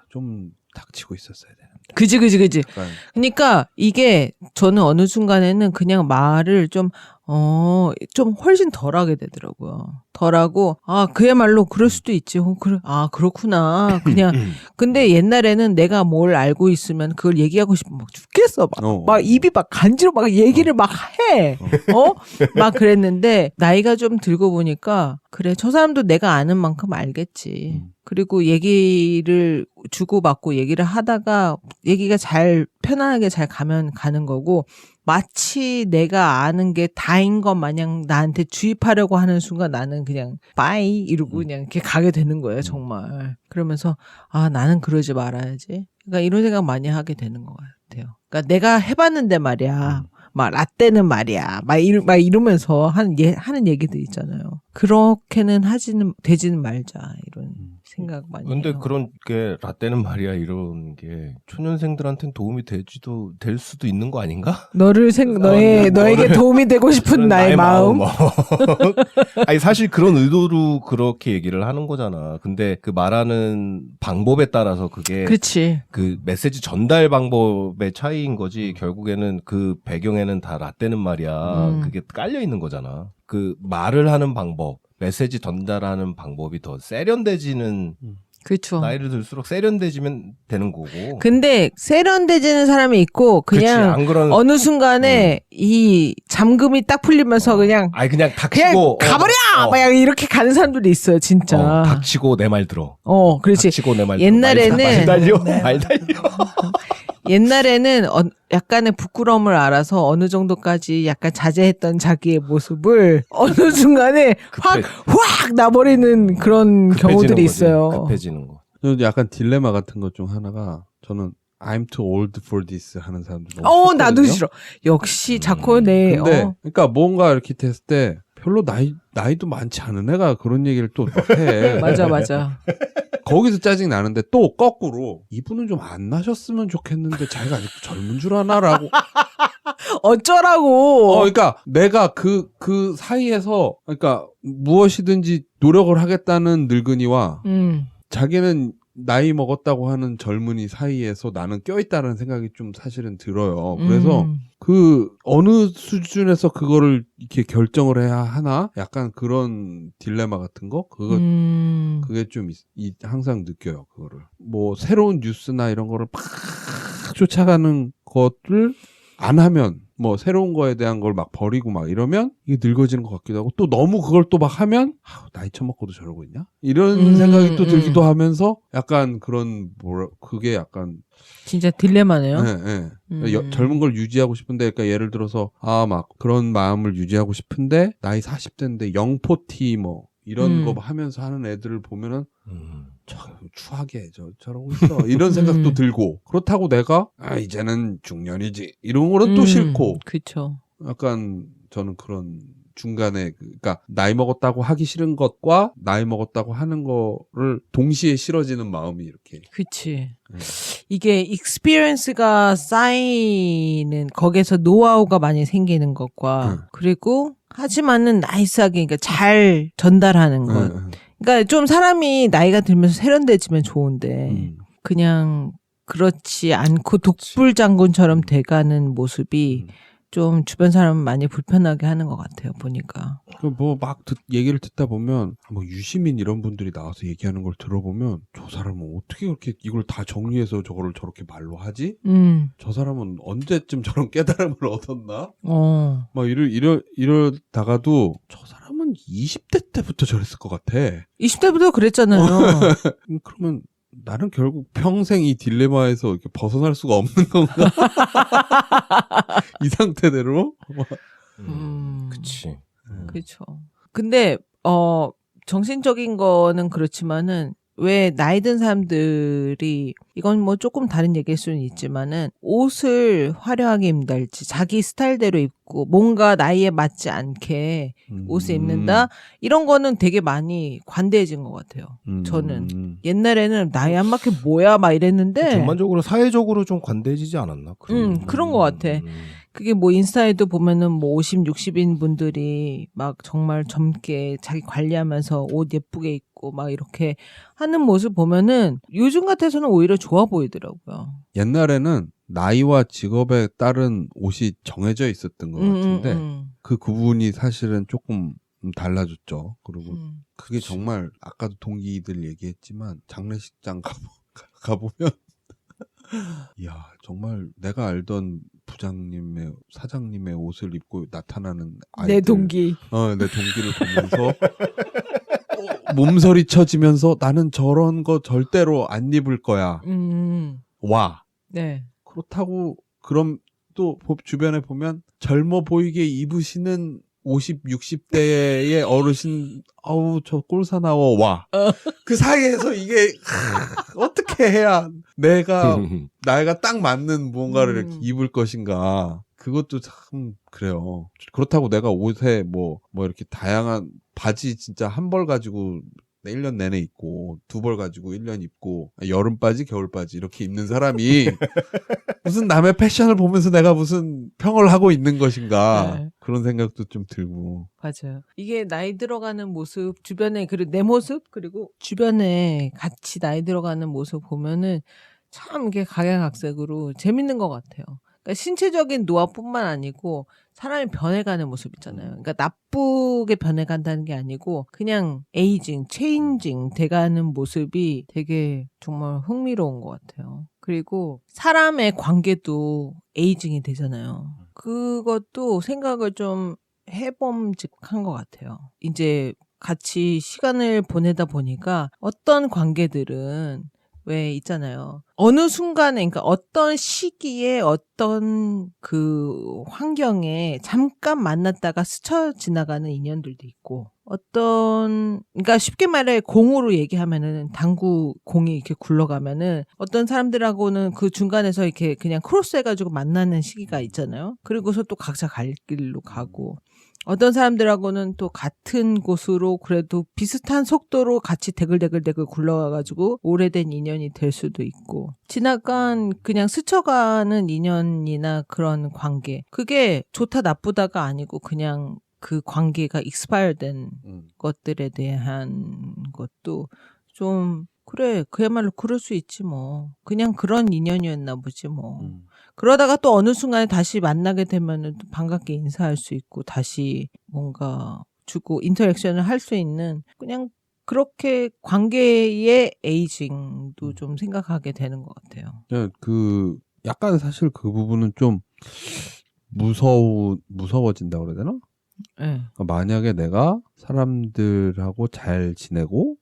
[SPEAKER 2] 좀 닥치고 있었어야 되는데.
[SPEAKER 1] 그지.
[SPEAKER 2] 약간
[SPEAKER 1] 그러니까 이게 저는 어느 순간에는 그냥 말을 좀 훨씬 덜 하게 되더라고요. 덜하고, 그야말로 그럴 수도 있지. 그래. 그렇구나. 그냥, 근데 옛날에는 내가 뭘 알고 있으면 그걸 얘기하고 싶으면 막 죽겠어. 막 입이 막 간지러 막 얘기를 막 해. 막 그랬는데, 나이가 좀 들고 보니까, 그래, 저 사람도 내가 아는 만큼 알겠지. 그리고 얘기를 주고받고 얘기를 하다가 얘기가 편안하게 잘 가면 가는 거고, 마치 내가 아는 게 다인 것 마냥 나한테 주입하려고 하는 순간 나는 그냥 빠이 이러고 그냥 이렇게 가게 되는 거예요, 정말. 그러면서 나는 그러지 말아야지. 그러니까 이런 생각 많이 하게 되는 것 같아요. 그러니까 내가 해봤는데 말이야. 막 라떼는 말이야. 막 이러면서 하는 얘기들 있잖아요. 그렇게는 되지는 말자 이런 생각 많이
[SPEAKER 4] 근데
[SPEAKER 1] 해요.
[SPEAKER 4] 그런 게 라떼는 말이야 이런 게 초년생들한테는 도움이 될 수도 있는 거 아닌가?
[SPEAKER 1] 너에게 도움이 되고 싶은 나의 마음.
[SPEAKER 4] 아니 사실 그런 의도로 그렇게 얘기를 하는 거잖아. 근데 그 말하는 방법에 따라서 그게
[SPEAKER 1] 그렇지.
[SPEAKER 4] 그 메시지 전달 방법의 차이인 거지. 결국에는 그 배경에는 다 라떼는 말이야. 그게 깔려 있는 거잖아. 그 말을 하는 방법, 메시지 전달하는 방법이 더 세련돼지는
[SPEAKER 1] 그렇죠.
[SPEAKER 4] 나이를 들수록 세련돼지면 되는 거고.
[SPEAKER 1] 근데 세련돼지는 사람이 있고 그냥
[SPEAKER 4] 그치, 안 그런
[SPEAKER 1] 어느 순간에 이 잠금이 딱 풀리면서 그냥
[SPEAKER 4] 닥치고
[SPEAKER 1] 가버려! 막 이렇게 가는 사람들이 있어요, 진짜.
[SPEAKER 4] 닥치고 내 말 들어.
[SPEAKER 1] 그렇지.
[SPEAKER 4] 닥치고 내 말 들어.
[SPEAKER 1] 옛날에는
[SPEAKER 4] 말 달려. 말 달려.
[SPEAKER 1] 옛날에는 약간의 부끄러움을 알아서 어느 정도까지 약간 자제했던 자기의 모습을 어느 순간에 확 나버리는 그런 경우들이 있어요.
[SPEAKER 4] 급해지는 거.
[SPEAKER 2] 약간 딜레마 같은 것 중 하나가 저는 I'm too old for this 하는 사람들 너무
[SPEAKER 1] 나도
[SPEAKER 2] 싫거든요.
[SPEAKER 1] 싫어. 역시 자코네.
[SPEAKER 2] 근데 그러니까 뭔가 이렇게 됐을 때 별로 나이도 많지 않은 애가 그런 얘기를 또 해.
[SPEAKER 1] 맞아.
[SPEAKER 2] 거기서 짜증 나는데 또 거꾸로 이분은 좀 안 나셨으면 좋겠는데 자기가 아직도 젊은 줄 아나라고.
[SPEAKER 1] 어쩌라고.
[SPEAKER 2] 그러니까 내가 그 사이에서 그러니까 무엇이든지 노력을 하겠다는 늙은이와 자기는 나이 먹었다고 하는 젊은이 사이에서 나는 껴있다는 생각이 좀 사실은 들어요. 그래서 그 어느 수준에서 그거를 이렇게 결정을 해야 하나? 약간 그런 딜레마 같은 거? 그게 좀 항상 느껴요. 그거를. 뭐 새로운 뉴스나 이런 거를 막 쫓아가는 것을 안 하면 뭐 새로운 거에 대한 걸 막 버리고 막 이러면 이게 늙어지는 것 같기도 하고 또 너무 그걸 또 막 하면 나이 처먹고도 저러고 있냐? 이런 생각이 또 들기도 하면서 약간 그런 그게 약간
[SPEAKER 1] 진짜 딜레마네요.
[SPEAKER 2] 네. 젊은 걸 유지하고 싶은데 그러니까 예를 들어서 막 그런 마음을 유지하고 싶은데 나이 40대인데 영포티 뭐 이런 거 하면서 하는 애들을 보면은 추하게 저러고 있어 이런 생각도 들고 그렇다고 내가 이제는 중년이지 이런 거는 또 싫고
[SPEAKER 1] 그쵸.
[SPEAKER 2] 약간 저는 그런 중간에 그러니까 나이 먹었다고 하기 싫은 것과 나이 먹었다고 하는 거를 동시에 싫어지는 마음이 이렇게.
[SPEAKER 1] 그치. 이게 익스피리언스가 쌓이는 거기서 노하우가 많이 생기는 것과 그리고 하지만은 나이스하게 그러니까 잘 전달하는 것. 그러니까 좀 사람이 나이가 들면서 세련돼지면 좋은데 그냥 그렇지 않고 독불장군처럼 돼가는 모습이 좀 주변 사람 많이 불편하게 하는 것 같아요. 보니까.
[SPEAKER 2] 뭐 막 얘기를 듣다 보면 뭐 유시민 이런 분들이 나와서 얘기하는 걸 들어보면 저 사람은 어떻게 그렇게 이걸 다 정리해서 저거를 저렇게 말로 하지? 저 사람은 언제쯤 저런 깨달음을 얻었나? 막 이러다가도 저 사람은 20대 때부터 저랬을 것 같아.
[SPEAKER 1] 20대부터 그랬잖아요.
[SPEAKER 2] 그러면 나는 결국 평생 이 딜레마에서 이렇게 벗어날 수가 없는 건가? 이 상태대로?
[SPEAKER 4] 그치.
[SPEAKER 1] 그렇죠. 근데 정신적인 거는 그렇지만은 왜 나이 든 사람들이 이건 뭐 조금 다른 얘기일 수는 있지만은 옷을 화려하게 입는달지 자기 스타일대로 입고 뭔가 나이에 맞지 않게 옷을 입는다 이런 거는 되게 많이 관대해진 것 같아요. 저는 옛날에는 나이 안 맞게 뭐야 막 이랬는데
[SPEAKER 4] 전반적으로 사회적으로 좀 관대해지지 않았나?
[SPEAKER 1] 그런 것 같아. 그게 뭐 인스타에도 보면은 뭐 50, 60인 분들이 막 정말 젊게 자기 관리하면서 옷 예쁘게 입고 막 이렇게 하는 모습 보면은 요즘 같아서는 오히려 좋아 보이더라고요.
[SPEAKER 2] 옛날에는 나이와 직업에 따른 옷이 정해져 있었던 것 같은데 그 구분이 사실은 조금 달라졌죠. 그리고 그게 정말 아까도 동기들 얘기했지만 장례식장 가보면 이야 정말 내가 알던 부장님의 사장님의 옷을 입고 나타나는 아이들
[SPEAKER 1] 내 동기
[SPEAKER 2] 내 동기를 보면서 몸서리 쳐지면서 나는 저런 거 절대로 안 입을 거야. 와.
[SPEAKER 1] 네.
[SPEAKER 2] 그렇다고 그럼 또 주변에 보면 젊어 보이게 입으시는 50, 60대의 어르신 아우 저 꼴사나워 와. 그 사이에서 이게 어떻게 해야 나이가 딱 맞는 무언가를 이렇게 입을 것인가. 그것도 참 그래요. 그렇다고 내가 옷에 뭐 이렇게 다양한 바지 진짜 한 벌 가지고 1년 내내 입고 2벌 가지고 1년 입고 여름 바지 겨울 바지 이렇게 입는 사람이 무슨 남의 패션을 보면서 내가 무슨 평을 하고 있는 것인가.
[SPEAKER 1] 네.
[SPEAKER 2] 그런 생각도 좀 들고.
[SPEAKER 1] 맞아요. 이게 나이 들어가는 모습 주변에 그리고 내 모습 그리고 주변에 같이 나이 들어가는 모습 보면은 참 이게 각양각색으로 재밌는 것 같아요. 그러니까 신체적인 노화뿐만 아니고 사람이 변해가는 모습 있잖아요. 그러니까 나쁘게 변해간다는 게 아니고 그냥 에이징, 체인징 돼가는 모습이 되게 정말 흥미로운 것 같아요. 그리고 사람의 관계도 에이징이 되잖아요. 그것도 생각을 좀 해봄직한 것 같아요. 이제 같이 시간을 보내다 보니까 어떤 관계들은 왜 있잖아요. 어느 순간에, 그러니까 어떤 시기에 어떤 그 환경에 잠깐 만났다가 스쳐 지나가는 인연들도 있고, 그러니까 쉽게 말해 공으로 얘기하면은 당구 공이 이렇게 굴러가면은 어떤 사람들하고는 그 중간에서 이렇게 그냥 크로스 해가지고 만나는 시기가 있잖아요. 그리고서 또 각자 갈 길로 가고. 어떤 사람들하고는 또 같은 곳으로 그래도 비슷한 속도로 같이 대글대글 굴러가가지고 오래된 인연이 될 수도 있고 지나간 그냥 스쳐가는 인연이나 그런 관계 그게 좋다 나쁘다가 아니고 그냥 그 관계가 익스파이어된 것들에 대한 것도 좀 그래 그야말로 그럴 수 있지 뭐 그냥 그런 인연이었나 보지 뭐 그러다가 또 어느 순간에 다시 만나게 되면은 또 반갑게 인사할 수 있고 다시 뭔가 주고 인터랙션을 할 수 있는 그냥 그렇게 관계의 에이징도 좀 생각하게 되는 것 같아요.
[SPEAKER 2] 그 약간 사실 그 부분은 좀 무서워진다고 그래야 되나?
[SPEAKER 1] 네.
[SPEAKER 2] 그러니까 만약에 내가 사람들하고 잘 지내고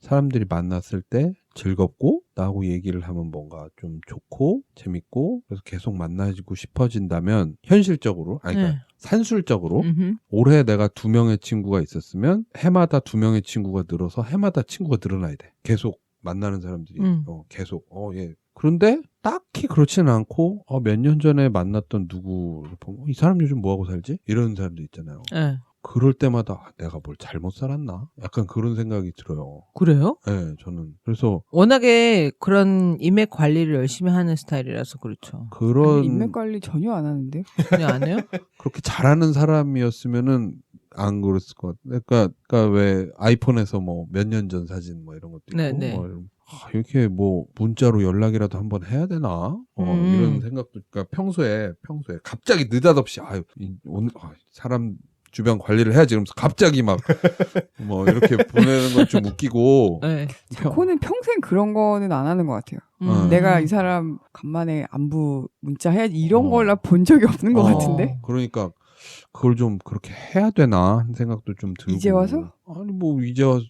[SPEAKER 2] 사람들이 만났을 때 즐겁고 나하고 얘기를 하면 뭔가 좀 좋고 재밌고 그래서 계속 만나고 싶어진다면 현실적으로 그러니까 산술적으로 올해 내가 2명의 친구가 있었으면 해마다 2명의 친구가 늘어서 해마다 친구가 늘어나야 돼. 계속 만나는 사람들이 계속 예. 그런데 딱히 그렇지는 않고 몇 년 전에 만났던 누구를 보면 이 사람 요즘 뭐하고 살지? 이런 사람도 있잖아요. 그럴 때마다 내가 뭘 잘못 살았나? 약간 그런 생각이 들어요.
[SPEAKER 1] 그래요?
[SPEAKER 2] 네, 저는. 그래서
[SPEAKER 1] 워낙에 그런 인맥 관리를 열심히 하는 스타일이라서 그렇죠.
[SPEAKER 2] 그런
[SPEAKER 3] 인맥 관리 전혀 안 하는데.
[SPEAKER 1] 전혀 안 해요?
[SPEAKER 2] 그렇게 잘하는 사람이었으면은 안 그랬을 것 같아요. 그러니까 왜 아이폰에서 뭐 몇 년 전 사진 뭐 이런 것도 있고
[SPEAKER 1] 네네.
[SPEAKER 2] 뭐 이렇게 뭐 문자로 연락이라도 한번 해야 되나? 이런 생각도 그러니까 평소에 갑자기 느닷없이 오늘 사람 주변 관리를 해야지 이러면서 갑자기 막 뭐 이렇게 보내는 건 좀 웃기고.
[SPEAKER 1] 네.
[SPEAKER 3] 자코는 평생 그런 거는 안 하는 것 같아요. 내가 이 사람 간만에 안부 문자 해야지 이런 걸 나 본 적이 없는 것 같은데.
[SPEAKER 2] 그러니까 그걸 좀 그렇게 해야 되나 하는 생각도 좀 들고.
[SPEAKER 3] 이제 와서?
[SPEAKER 2] 아니 뭐 이제 와서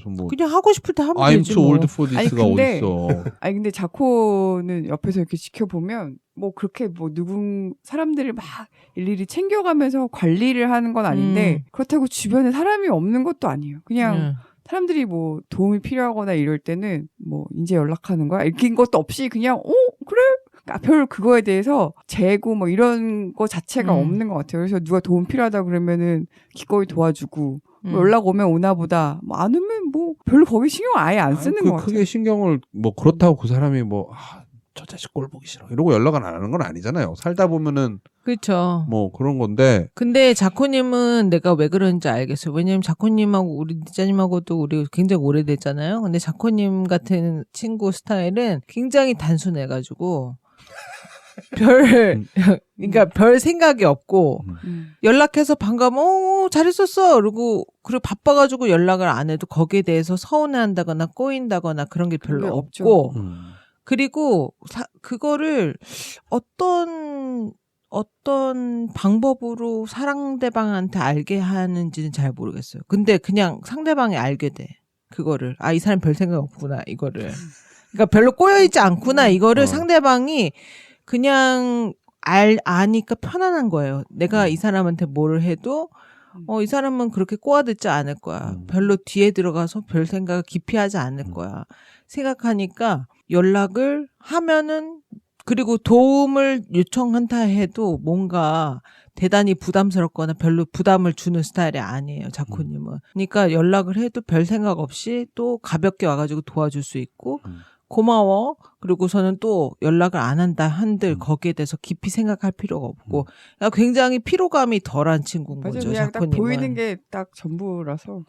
[SPEAKER 2] 뭐
[SPEAKER 1] 그냥 하고 싶을 때 하면
[SPEAKER 2] I'm
[SPEAKER 1] 되지
[SPEAKER 2] too
[SPEAKER 1] 뭐.
[SPEAKER 2] old for this가
[SPEAKER 3] 근데-
[SPEAKER 2] 어딨어.
[SPEAKER 3] 아니 근데 자코는 옆에서 이렇게 지켜보면 뭐 그렇게 뭐 사람들을 막 일일이 챙겨가면서 관리를 하는 건 아닌데 그렇다고 주변에 사람이 없는 것도 아니에요. 그냥 사람들이 뭐 도움이 필요하거나 이럴 때는 뭐 이제 연락하는 거야 이렇게 것도 없이 그냥 그래? 그러니까 별 그거에 대해서 재고 뭐 이런 거 자체가 없는 것 같아요. 그래서 누가 도움 필요하다 그러면은 기꺼이 도와주고 뭐 연락 오면 오나 보다 뭐 안 오면 뭐 별로 거기 신경 아예 안 쓰는 것 같아요.
[SPEAKER 2] 크게 신경을 뭐 그렇다고 그 사람이 뭐 저 자식 꼴 보기 싫어 이러고 연락을 안 하는 건 아니잖아요. 살다 보면은
[SPEAKER 1] 그렇죠.
[SPEAKER 2] 뭐 그런 건데.
[SPEAKER 1] 근데 자코님은 내가 왜 그런지 알겠어요. 왜냐면 자코님하고 우리 니자님하고도 우리 굉장히 오래됐잖아요. 근데 자코님 같은 친구 스타일은 굉장히 단순해가지고 그러니까 별 생각이 없고 연락해서 반가워 잘 있었어 그리고 바빠가지고 연락을 안 해도 거기에 대해서 서운해한다거나 꼬인다거나 그런 게 별로
[SPEAKER 3] 그게
[SPEAKER 1] 없고
[SPEAKER 3] 없죠.
[SPEAKER 1] 그리고 그거를 어떤 방법으로 상대방한테 알게 하는지는 잘 모르겠어요. 근데 그냥 상대방이 알게 돼. 그거를. 이 사람 별 생각 없구나, 이거를. 그러니까 별로 꼬여있지 않구나, 이거를 상대방이 그냥 아니까 편안한 거예요. 내가 이 사람한테 뭐를 해도 이 사람은 그렇게 꼬아듣지 않을 거야. 별로 뒤에 들어가서 별 생각을 깊이 하지 않을 거야. 생각하니까 연락을 하면은 그리고 도움을 요청한다 해도 뭔가 대단히 부담스럽거나 별로 부담을 주는 스타일이 아니에요, 자코님은. 그러니까 연락을 해도 별 생각 없이 또 가볍게 와가지고 도와줄 수 있고 고마워. 그리고서는 또 연락을 안 한다 한들 거기에 대해서 깊이 생각할 필요가 없고 그러니까 굉장히 피로감이 덜한 친구인
[SPEAKER 3] 맞아요.
[SPEAKER 1] 거죠,
[SPEAKER 3] 그냥 딱
[SPEAKER 1] 자코님은.
[SPEAKER 3] 보이는 게 딱 전부라서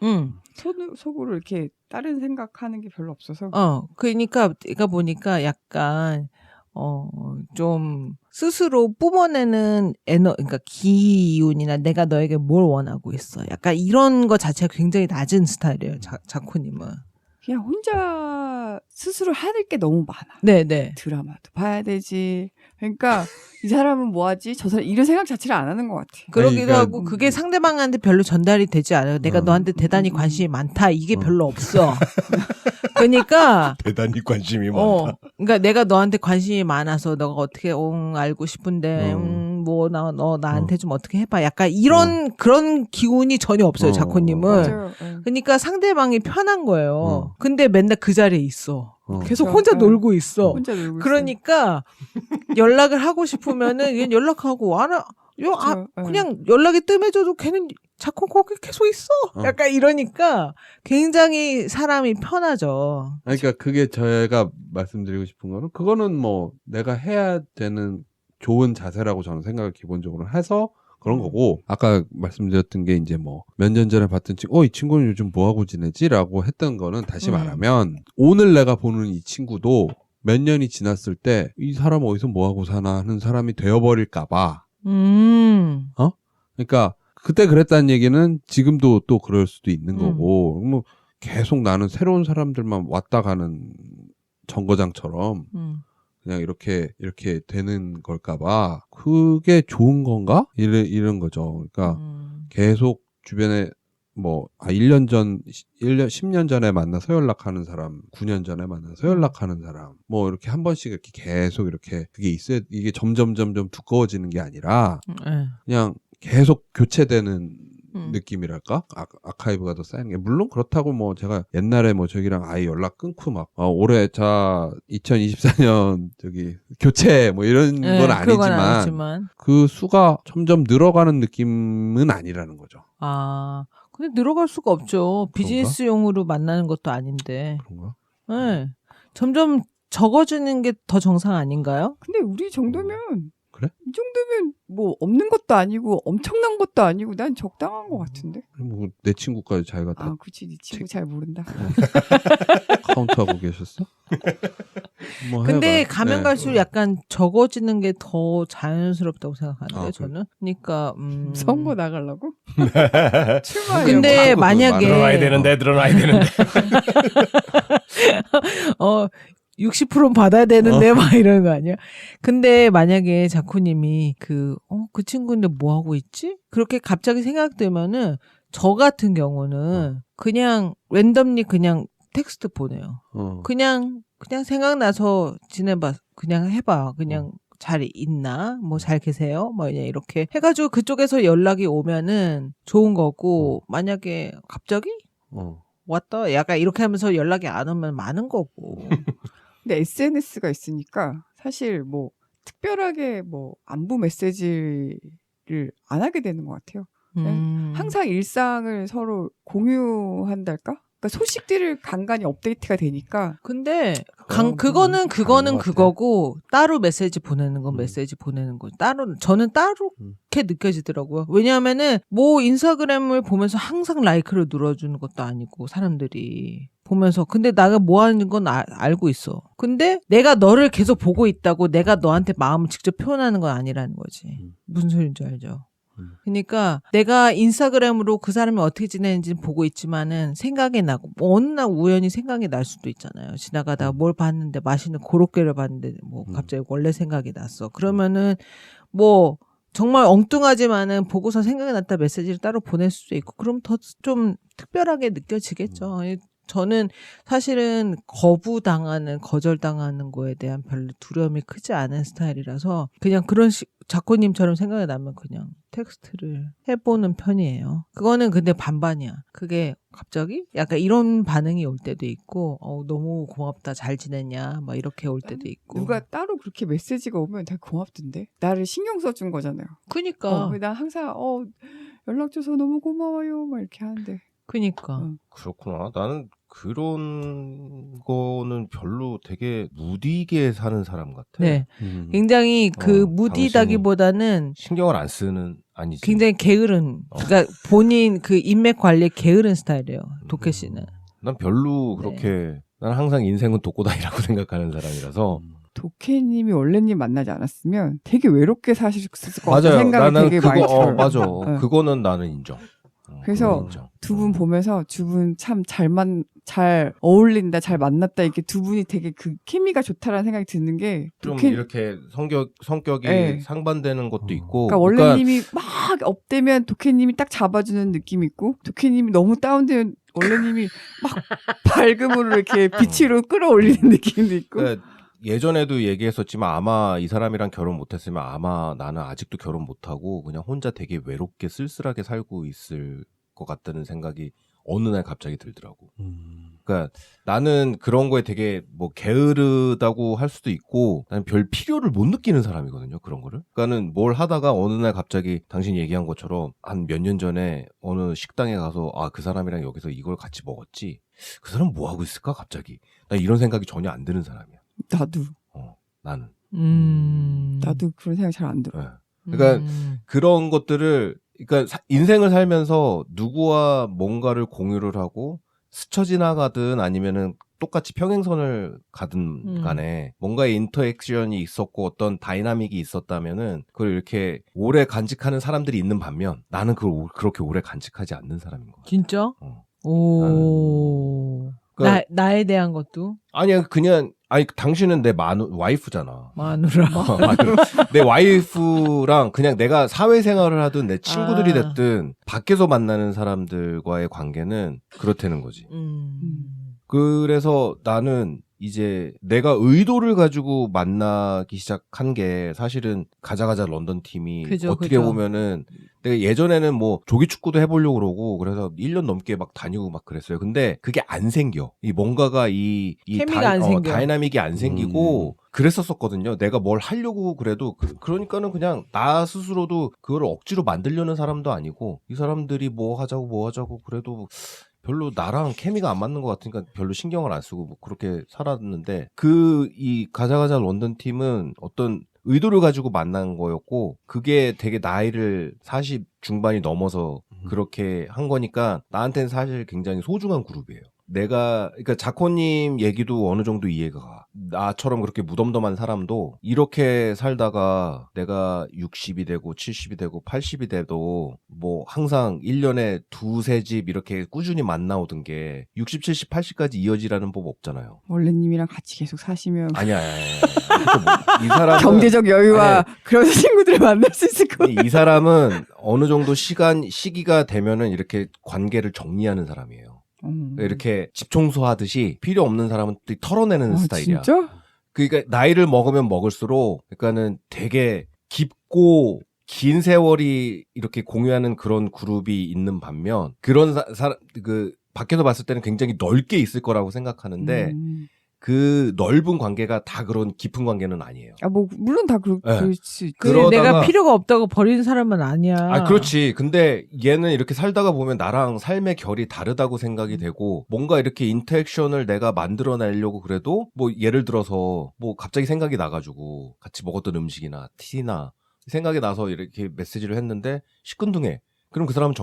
[SPEAKER 3] 속으로 이렇게 다른 생각하는 게 별로 없어서.
[SPEAKER 1] 그러니까 내가 보니까 약간 좀 스스로 뿜어내는 그러니까 기운이나 내가 너에게 뭘 원하고 있어. 약간 이런 거 자체가 굉장히 낮은 스타일이에요, 자코님은.
[SPEAKER 3] 그냥 혼자 스스로 해야 될 게 너무 많아.
[SPEAKER 1] 네네.
[SPEAKER 3] 드라마도 봐야 되지. 그러니까 이 사람은 뭐하지? 저 사람 이런 생각 자체를 안 하는 것 같아.
[SPEAKER 1] 그러기도
[SPEAKER 2] 그러니까-
[SPEAKER 1] 하고 그게 상대방한테 별로 전달이 되지 않아요. 내가 너한테 대단히 관심이 많다. 이게 별로 없어. 그러니까
[SPEAKER 4] 대단히 관심이 많다.
[SPEAKER 1] 그러니까 내가 너한테 관심이 많아서 너가 어떻게 알고 싶은데 뭐 너 나한테 좀 어떻게 해봐. 약간 이런 그런 기운이 전혀 없어요, 자코님은.
[SPEAKER 3] 맞아요.
[SPEAKER 1] 그러니까 상대방이 편한 거예요. 근데 맨날 그 자리에 있어. 계속
[SPEAKER 3] 그렇죠.
[SPEAKER 1] 혼자
[SPEAKER 3] 네.
[SPEAKER 1] 놀고 있어.
[SPEAKER 3] 혼자 놀고
[SPEAKER 1] 그러니까 연락을 하고 싶으면은 그냥 연락하고
[SPEAKER 3] 그렇죠.
[SPEAKER 1] 그냥 연락이 뜸해져도 걔는 자꾸 거기 계속 있어. 약간 이러니까 굉장히 사람이 편하죠.
[SPEAKER 2] 그러니까 그게 제가 말씀드리고 싶은 거는 그거는 뭐 내가 해야 되는 좋은 자세라고 저는 생각을 기본적으로 해서 그런 거고 아까 말씀드렸던 게 이제 뭐 몇 년 전에 봤던 친구 이 친구는 요즘 뭐하고 지내지? 라고 했던 거는 다시 말하면 오늘 내가 보는 이 친구도 몇 년이 지났을 때 이 사람 어디서 뭐하고 사나 하는 사람이 되어버릴까 봐 그러니까 그때 그랬다는 얘기는 지금도 또 그럴 수도 있는 거고 뭐 계속 나는 새로운 사람들만 왔다 가는 정거장처럼 그냥 이렇게 되는 걸까봐 그게 좋은 건가? 이런 거죠. 그러니까 계속 주변에 뭐 1년 전, 10년 전에 만나서 연락하는 사람, 9년 전에 만나서 연락하는 사람, 뭐 이렇게 한 번씩 이렇게 계속 이렇게 그게 있어야 이게 점점 두꺼워지는 게 아니라 그냥 계속 교체되는 느낌이랄까? 아카이브가 더 쌓이는 게. 물론 그렇다고 뭐 제가 옛날에 뭐 저기랑 아예 연락 끊고 막, 올해 2024년 교체 뭐 이런 건 아니지만 그 수가 점점 늘어가는 느낌은 아니라는 거죠.
[SPEAKER 1] 아, 근데 늘어갈 수가 없죠. 비즈니스용으로 만나는 것도 아닌데.
[SPEAKER 2] 그런가?
[SPEAKER 1] 네. 점점 적어지는 게 더 정상 아닌가요?
[SPEAKER 3] 근데 우리 정도면
[SPEAKER 2] 그래?
[SPEAKER 3] 이 정도면 뭐 없는 것도 아니고 엄청난 것도 아니고 난 적당한 것 같은데.
[SPEAKER 2] 뭐 내 친구까지 자기가 다
[SPEAKER 3] 그치, 네 친구 잘 모른다.
[SPEAKER 2] 카운트하고 계셨어? 뭐
[SPEAKER 1] 근데
[SPEAKER 2] 해봐.
[SPEAKER 1] 가면
[SPEAKER 2] 네.
[SPEAKER 1] 갈수록 약간 적어지는 게 더 자연스럽다고 생각하는데 저는. 그러니까
[SPEAKER 3] 선거 나가려고? 출마해요.
[SPEAKER 1] 근데 만약에
[SPEAKER 4] 늘어나야 되는데
[SPEAKER 1] 60%는 받아야 되는데 막 이런 거 아니야? 근데 만약에 자쿠님이 그 친구인데 뭐 하고 있지? 그렇게 갑자기 생각되면은 저 같은 경우는 그냥 랜덤리 그냥 텍스트 보내요. 그냥 생각나서 지내봐. 그냥 해봐. 그냥 잘 있나? 뭐 잘 계세요? 뭐 이렇게 해가지고 그쪽에서 연락이 오면은 좋은 거고 만약에 갑자기 왔다 약간 이렇게 하면서 연락이 안 오면 많은 거고.
[SPEAKER 3] 근데 SNS가 있으니까 사실 뭐 특별하게 뭐 안부 메시지를 안 하게 되는 것 같아요. 항상 일상을 서로 공유한달까? 그러니까 소식들을 간간히 업데이트가 되니까.
[SPEAKER 1] 근데 그거는 그거고 따로 메시지 보내는 건 메시지 보내는 거. 저는 따로게 느껴지더라고요. 왜냐하면은 뭐 인스타그램을 보면서 항상 라이크를 눌러주는 것도 아니고 사람들이 보면서 근데 내가 뭐 하는 건 알고 있어. 근데 내가 너를 계속 보고 있다고 내가 너한테 마음을 직접 표현하는 건 아니라는 거지. 무슨 소리인지 알죠? 그러니까 내가 인스타그램으로 그 사람이 어떻게 지내는지 보고 있지만은 생각이 나고 뭐 어느 날 우연히 생각이 날 수도 있잖아요. 지나가다가 뭘 봤는데 맛있는 고로케를 봤는데 뭐 갑자기 원래 생각이 났어. 그러면은 뭐 정말 엉뚱하지만은 보고서 생각이 났다 메시지를 따로 보낼 수도 있고 그럼 더 좀 특별하게 느껴지겠죠. 저는 사실은 거절당하는 거에 대한 별로 두려움이 크지 않은 스타일이라서 그냥 그런 작고님처럼 생각이 나면 그냥 텍스트를 해보는 편이에요. 그거는 근데 반반이야. 그게 갑자기 약간 이런 반응이 올 때도 있고 너무 고맙다 잘 지냈냐 막 이렇게 올 때도 있고.
[SPEAKER 3] 누가 따로 그렇게 메시지가 오면 되게 고맙던데. 나를 신경 써준 거잖아요.
[SPEAKER 1] 그니까.
[SPEAKER 3] 난 항상 연락 줘서 너무 고마워요 막 이렇게 하는데.
[SPEAKER 1] 그니까.
[SPEAKER 4] 그렇구나. 나는 그런 거는 별로 되게 무디게 사는 사람 같아.
[SPEAKER 1] 네. 굉장히 무디다기보다는
[SPEAKER 4] 신경을 안 쓰는 아니지.
[SPEAKER 1] 굉장히 게으른 그러니까 본인 그 인맥 관리에 게으른 스타일이에요. 도케 씨는.
[SPEAKER 4] 난 별로 그렇게 난 항상 인생은 독고다이라고 생각하는 사람이라서
[SPEAKER 3] 도케님이 원래님 만나지 않았으면 되게 외롭게 사실 것 같은 생각이
[SPEAKER 4] 나는
[SPEAKER 3] 되게 많이 들어요.
[SPEAKER 4] 맞아. 그거는 나는 인정.
[SPEAKER 3] 그래서 두 분 보면서 두 분 참 잘 어울린다, 잘 만났다 이렇게 두 분이 되게 그 케미가 좋다라는 생각이 드는 게
[SPEAKER 4] 좀 이렇게 성격이 상반되는 것도 있고.
[SPEAKER 3] 그러니까 원래님이 막 업되면 도케님이 딱 잡아주는 느낌이 있고 도케님이 너무 다운되면 원래님이 막 밝음으로 이렇게 빛으로 끌어올리는 느낌도 있고.
[SPEAKER 4] 그러니까 예전에도 얘기했었지만 아마 이 사람이랑 결혼 못했으면 아마 나는 아직도 결혼 못하고 그냥 혼자 되게 외롭게 쓸쓸하게 살고 있을 것 같다는 생각이 어느 날 갑자기 들더라고. 그러니까 나는 그런 거에 되게 뭐 게으르다고 할 수도 있고 나는 별 필요를 못 느끼는 사람이거든요. 그런 거를. 그러니까는 뭘 하다가 어느 날 갑자기 당신이 얘기한 것처럼 한 몇 년 전에 어느 식당에 가서 그 사람이랑 여기서 이걸 같이 먹었지. 그 사람 뭐 하고 있을까 갑자기. 나 이런 생각이 전혀 안 드는 사람이야.
[SPEAKER 3] 나도.
[SPEAKER 4] 나는.
[SPEAKER 3] 나도 그런 생각 잘 안 들어.
[SPEAKER 4] 네. 그러니까 그런 것들을 그러니까 인생을 살면서 누구와 뭔가를 공유를 하고 스쳐 지나가든 아니면은 똑같이 평행선을 가든 간에 뭔가의 인터액션이 있었고 어떤 다이나믹이 있었다면은 그걸 이렇게 오래 간직하는 사람들이 있는 반면 나는 그걸 그렇게 오래 간직하지 않는 사람인 거야.
[SPEAKER 1] 진짜? 오.
[SPEAKER 4] 그러니까
[SPEAKER 1] 나에 대한 것도?
[SPEAKER 4] 아니야 당신은 내 와이프잖아.
[SPEAKER 1] 마누라.
[SPEAKER 4] 내 와이프랑 그냥 내가 사회생활을 하든 내 친구들이 됐든 밖에서 만나는 사람들과의 관계는 그렇다는 거지. 그래서 나는 이제 내가 의도를 가지고 만나기 시작한 게 사실은 가자가자 런던 팀이
[SPEAKER 1] 그죠,
[SPEAKER 4] 어떻게
[SPEAKER 1] 그죠.
[SPEAKER 4] 보면은 내가 예전에는 뭐 조기 축구도 해보려고 그러고 그래서 1년 넘게 막 다니고 막 그랬어요. 근데 그게 안 생겨. 이 뭔가가 이
[SPEAKER 1] 케미가 안 생겨.
[SPEAKER 4] 다이나믹이 안 생기고 그랬었거든요. 내가 뭘 하려고 그래도 그러니까는 그냥 나 스스로도 그걸 억지로 만들려는 사람도 아니고 이 사람들이 뭐 하자고 그래도 별로 나랑 케미가 안 맞는 것 같으니까 별로 신경을 안 쓰고 뭐 그렇게 살았는데 이 가자가자 런던 팀은 어떤 의도를 가지고 만난 거였고 그게 되게 나이를 40 중반이 넘어서 그렇게 한 거니까 나한테는 사실 굉장히 소중한 그룹이에요. 그러니까 자코님 얘기도 어느 정도 이해가 가. 나처럼 그렇게 무덤덤한 사람도 이렇게 살다가 내가 60이 되고 70이 되고 80이 돼도 뭐 항상 1년에 2-3집 이렇게 꾸준히 만나오던 게 60, 70, 80까지 이어지라는 법 없잖아요.
[SPEAKER 3] 원래님이랑 같이 계속 사시면
[SPEAKER 4] 아니야. 이 사람은
[SPEAKER 3] 경제적 여유와 그런 친구들을 만날 수 있을 것 같아요.
[SPEAKER 4] 이 사람은 어느 정도 시기가 되면은 이렇게 관계를 정리하는 사람이에요. 이렇게 집 청소하듯이 필요 없는 사람은 털어내는 스타일이야.
[SPEAKER 3] 진짜?
[SPEAKER 4] 그러니까 나이를 먹으면 먹을수록 그러니까는 되게 깊고 긴 세월이 이렇게 공유하는 그런 그룹이 있는 반면 그런 그 밖에서 봤을 때는 굉장히 넓게 있을 거라고 생각하는데 그 넓은 관계가 다 그런 깊은 관계는 아니에요.
[SPEAKER 3] 뭐 물론 다 그럴 수 있지.
[SPEAKER 1] 내가 필요가 없다고 버리는 사람은 아니야.
[SPEAKER 4] 그렇지. 근데 얘는 이렇게 살다가 보면 나랑 삶의 결이 다르다고 생각이 되고 뭔가 이렇게 인터액션을 내가 만들어내려고 그래도 뭐 예를 들어서 뭐 갑자기 생각이 나가지고 같이 먹었던 음식이나 티나 생각이 나서 이렇게 메시지를 했는데 시큰둥해. 그럼 그 사람은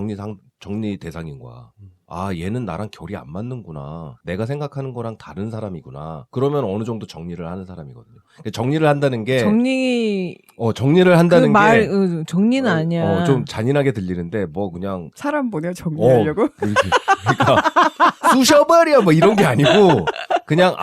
[SPEAKER 4] 정리 대상인 거야. 아, 얘는 나랑 결이 안 맞는구나. 내가 생각하는 거랑 다른 사람이구나. 그러면 어느 정도 정리를 하는 사람이거든요. 정리를 한다는 게 정리를 한다는 게
[SPEAKER 1] 정리는 아니야.
[SPEAKER 4] 좀 잔인하게 들리는데 뭐 그냥
[SPEAKER 3] 사람 보내요 정리하려고.
[SPEAKER 4] 그러니까 쑤셔버려 뭐 이런 게 아니고 그냥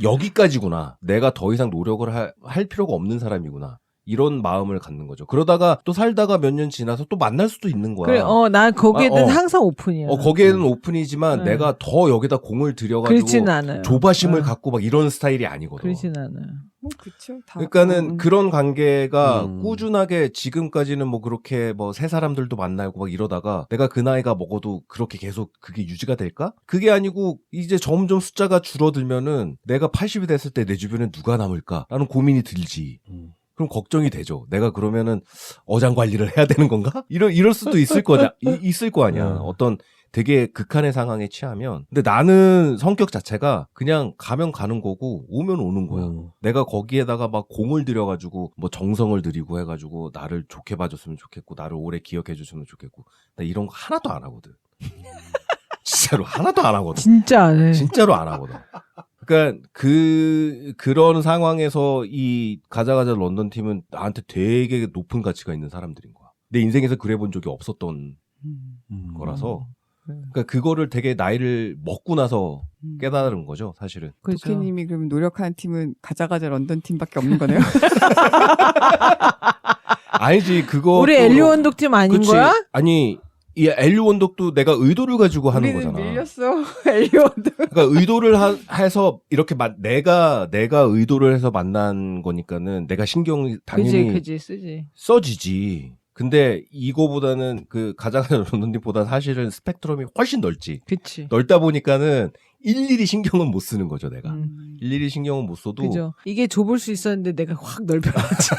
[SPEAKER 4] 여기까지구나. 내가 더 이상 노력을 할 필요가 없는 사람이구나. 이런 마음을 갖는 거죠. 그러다가 또 살다가 몇 년 지나서 또 만날 수도 있는 거야.
[SPEAKER 1] 그래, 난 거기에 대해서 항상 오픈이야.
[SPEAKER 4] 거기에는 오픈이지만 내가 더 여기다 공을 들여가지고 조바심을 갖고 막 이런 스타일이 아니거든.
[SPEAKER 1] 그렇진 않아요.
[SPEAKER 3] 뭐 그렇죠.
[SPEAKER 4] 그러니까는 그런 관계가 꾸준하게 지금까지는 뭐 그렇게 뭐 새 사람들도 만나고 막 이러다가 내가 그 나이가 먹어도 그렇게 계속 그게 유지가 될까? 그게 아니고 이제 점점 숫자가 줄어들면은 내가 80이 됐을 때 내 주변에 누가 남을까라는 고민이 들지. 그럼 걱정이 되죠. 내가 그러면은 어장 관리를 해야 되는 건가? 이럴 수도 있을 거 아니야. 어떤 되게 극한의 상황에 취하면. 근데 나는 성격 자체가 그냥 가면 가는 거고 오면 오는 거야. 내가 거기에다가 막 공을 들여가지고 뭐 정성을 들이고 해가지고 나를 좋게 봐줬으면 좋겠고 나를 오래 기억해줬으면 좋겠고 나 이런 거 하나도 안 하거든. 진짜로 하나도 안 하거든.
[SPEAKER 1] 진짜 안 해.
[SPEAKER 4] 진짜로 안 하거든. 그러니까 그런 상황에서 이 가자가자 런던 팀은 나한테 되게 높은 가치가 있는 사람들인 거야. 내 인생에서 그래 본 적이 없었던 거라서. 그러니까 그거를 되게 나이를 먹고 나서 깨달은 거죠, 사실은.
[SPEAKER 3] 도케님이 그럼 노력하는 팀은 가자가자 런던 팀밖에 없는 거네요.
[SPEAKER 4] 아니지, 그거.
[SPEAKER 1] 우리 엘리 원독 팀 아닌 거야?
[SPEAKER 4] 아니. 이 엘리 원독도 내가 의도를 가지고 하는 거잖아.
[SPEAKER 3] 밀렸어. 엘리 원독.
[SPEAKER 4] 그러니까 의도를 해서 이렇게 내가 의도를 해서 만난 거니까는 내가 신경이 당연히
[SPEAKER 1] 그지 쓰지.
[SPEAKER 4] 써지지. 근데 이거보다는 그 가자가자 런던팀보다 사실은 스펙트럼이 훨씬 넓지.
[SPEAKER 1] 그치.
[SPEAKER 4] 넓다 보니까는 일일이 신경은 못 쓰는 거죠, 내가. 일일이 신경은 못 써도.
[SPEAKER 1] 그죠. 이게 좁을 수 있었는데 내가 확 넓혀놨지.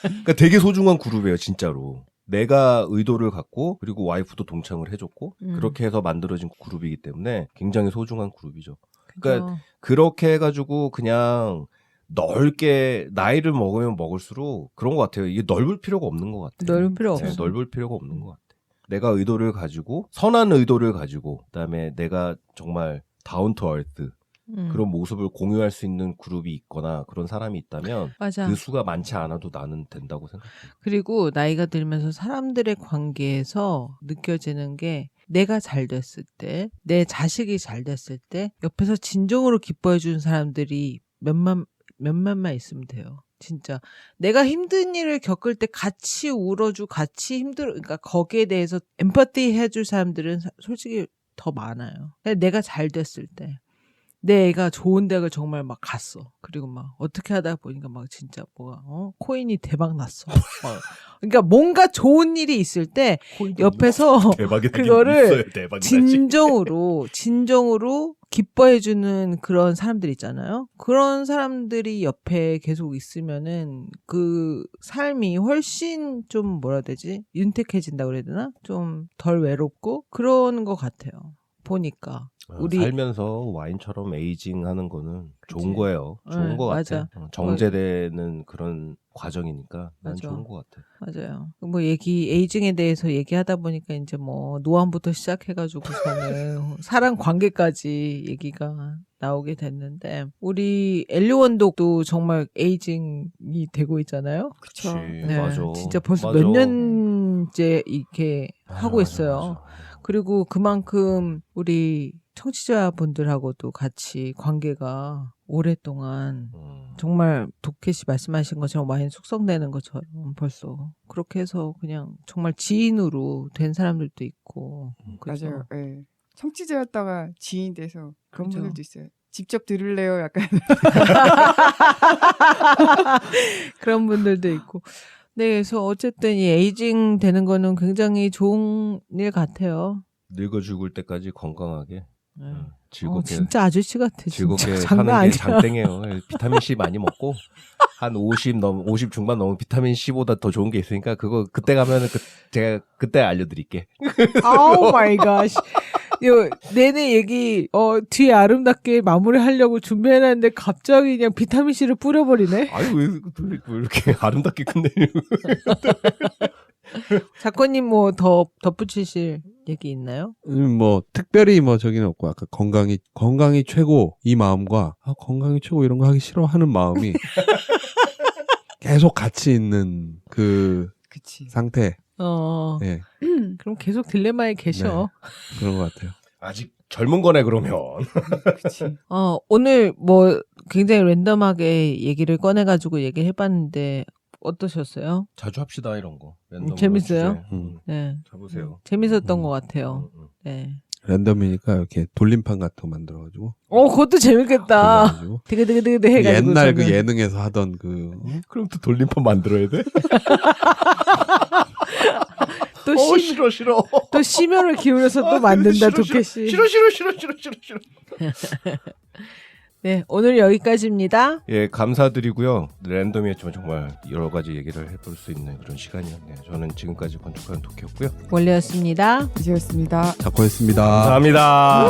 [SPEAKER 4] 그러니까 되게 소중한 그룹이에요, 진짜로. 내가 의도를 갖고 그리고 와이프도 동참을 해줬고 그렇게 해서 만들어진 그룹이기 때문에 굉장히 소중한 그룹이죠. 그러니까 그렇게 해가지고 그냥 넓게 나이를 먹으면 먹을수록 그런 것 같아요. 이게 넓을 필요가 없는 것 같아요.
[SPEAKER 1] 넓을 필요 없어.
[SPEAKER 4] 넓을 필요가 없는 것 같아요. 내가 의도를 가지고 선한 의도를 가지고 그다음에 내가 정말 다운 투 얼트 그런 모습을 공유할 수 있는 그룹이 있거나 그런 사람이 있다면
[SPEAKER 1] 맞아.
[SPEAKER 4] 그 수가 많지 않아도 나는 된다고 생각해요.
[SPEAKER 1] 그리고 나이가 들면서 사람들의 관계에서 느껴지는 게 내가 잘 됐을 때, 내 자식이 잘 됐을 때 옆에서 진정으로 기뻐해 주는 사람들이 몇만만 있으면 돼요. 진짜 내가 힘든 일을 겪을 때 같이 울어주고 같이 그러니까 거기에 대해서 엠파티 해줄 사람들은 솔직히 더 많아요. 내가 잘 됐을 때. 내 애가 좋은 대학을 정말 막 갔어. 그리고 막 어떻게 하다 보니까 막 진짜 뭐가 코인이 대박 났어. 그러니까 뭔가 좋은 일이 있을 때 옆에서 그거를 진정으로 기뻐해주는 그런 사람들 있잖아요. 그런 사람들이 옆에 계속 있으면은 그 삶이 훨씬 좀 뭐라 해야 되지? 윤택해진다 그래야 되나? 좀 덜 외롭고 그런 것 같아요. 보니까. 우리
[SPEAKER 4] 살면서 와인처럼 에이징 하는 거는
[SPEAKER 1] 그치.
[SPEAKER 4] 좋은 거예요. 좋은 거
[SPEAKER 1] 맞아.
[SPEAKER 4] 같아. 정제되는 그런 과정이니까 난
[SPEAKER 1] 맞아.
[SPEAKER 4] 좋은 거 같아.
[SPEAKER 1] 맞아요. 뭐 에이징에 대해서 얘기하다 보니까 이제 뭐 노안부터 시작해가지고서는 사람 관계까지 얘기가 나오게 됐는데 우리 엘리 원독도 정말 에이징이 되고 있잖아요.
[SPEAKER 3] 그쵸.
[SPEAKER 1] 네,
[SPEAKER 4] 맞아.
[SPEAKER 1] 진짜 벌써
[SPEAKER 4] 맞아.
[SPEAKER 1] 몇 년째 이렇게 하고
[SPEAKER 4] 맞아,
[SPEAKER 1] 있어요.
[SPEAKER 4] 맞아.
[SPEAKER 1] 그리고 그만큼 우리 청취자분들하고도 같이 관계가 오랫동안 정말 도케 씨 말씀하신 것처럼 와인 숙성되는 것처럼 벌써 그렇게 해서 그냥 정말 지인으로 된 사람들도 있고 그죠?
[SPEAKER 3] 맞아요. 예. 청취자였다가 지인 돼서 그런
[SPEAKER 1] 그죠.
[SPEAKER 3] 분들도 있어요. 직접 들을래요? 약간.
[SPEAKER 1] 그런 분들도 있고. 네, 그래서 어쨌든 이 에이징 되는 거는 굉장히 좋은 일 같아요.
[SPEAKER 4] 늙어 죽을 때까지 건강하게
[SPEAKER 1] 네.
[SPEAKER 4] 즐겁게
[SPEAKER 1] 진짜 아저씨 같아.
[SPEAKER 4] 즐겁게
[SPEAKER 1] 진짜.
[SPEAKER 4] 사는
[SPEAKER 1] 장난
[SPEAKER 4] 게
[SPEAKER 1] 아니야.
[SPEAKER 4] 장땡이에요. 비타민 C 많이 먹고 한 50 중반 넘은 비타민 C보다 더 좋은 게 있으니까 그거 그때 가면은 제가 그때 알려드릴게.
[SPEAKER 1] 오 마이 갓. 요 내내 얘기 뒤에 아름답게 마무리하려고 준비해놨는데 갑자기 그냥 비타민 C를 뿌려버리네.
[SPEAKER 4] 아니 왜 이렇게 아름답게 끝내려고?
[SPEAKER 1] 작가님 뭐 더 덧붙이실 얘기 있나요?
[SPEAKER 2] 뭐 특별히 뭐 저기는 없고 아까 건강이 최고 이 마음과 건강이 최고 이런 거 하기 싫어하는 마음이 계속 같이 있는 그
[SPEAKER 3] 그치.
[SPEAKER 2] 상태.
[SPEAKER 1] 네.
[SPEAKER 2] 네,
[SPEAKER 1] 그럼 계속 딜레마에 계셔.
[SPEAKER 2] 그런 것 같아요.
[SPEAKER 4] 아직 젊은 거네 그러면.
[SPEAKER 3] 그치.
[SPEAKER 1] 오늘 뭐 굉장히 랜덤하게 얘기를 꺼내가지고 얘기해봤는데 어떠셨어요?
[SPEAKER 4] 자주 합시다 이런 거. 랜덤으로
[SPEAKER 1] 재밌어요?
[SPEAKER 4] 주제.
[SPEAKER 1] 네.
[SPEAKER 4] 잡으세요.
[SPEAKER 1] 재밌었던 것 같아요. 네.
[SPEAKER 2] 랜덤이니까 이렇게 돌림판 같은 거 만들어가지고.
[SPEAKER 1] 그것도 재밌겠다.
[SPEAKER 2] 돌려가지고.
[SPEAKER 1] 드그드그드그 해가지고.
[SPEAKER 2] 옛날 그 예능에서 하던 그
[SPEAKER 4] 그럼 또 돌림판 만들어야 돼?
[SPEAKER 1] 또
[SPEAKER 4] 싫어.
[SPEAKER 1] 또 심혈을 기울여서 또 만든다, 도케씨.
[SPEAKER 4] 싫어.
[SPEAKER 1] 네, 오늘 여기까지입니다.
[SPEAKER 4] 예, 감사드리고요. 랜덤이었지만 정말 여러 가지 얘기를 해볼 수 있는 그런 시간이었네요. 저는 지금까지 건축하는 도쿄였고요.
[SPEAKER 1] 원래였습니다.
[SPEAKER 3] 이제였습니다.
[SPEAKER 2] 작고했습니다.
[SPEAKER 4] 감사합니다.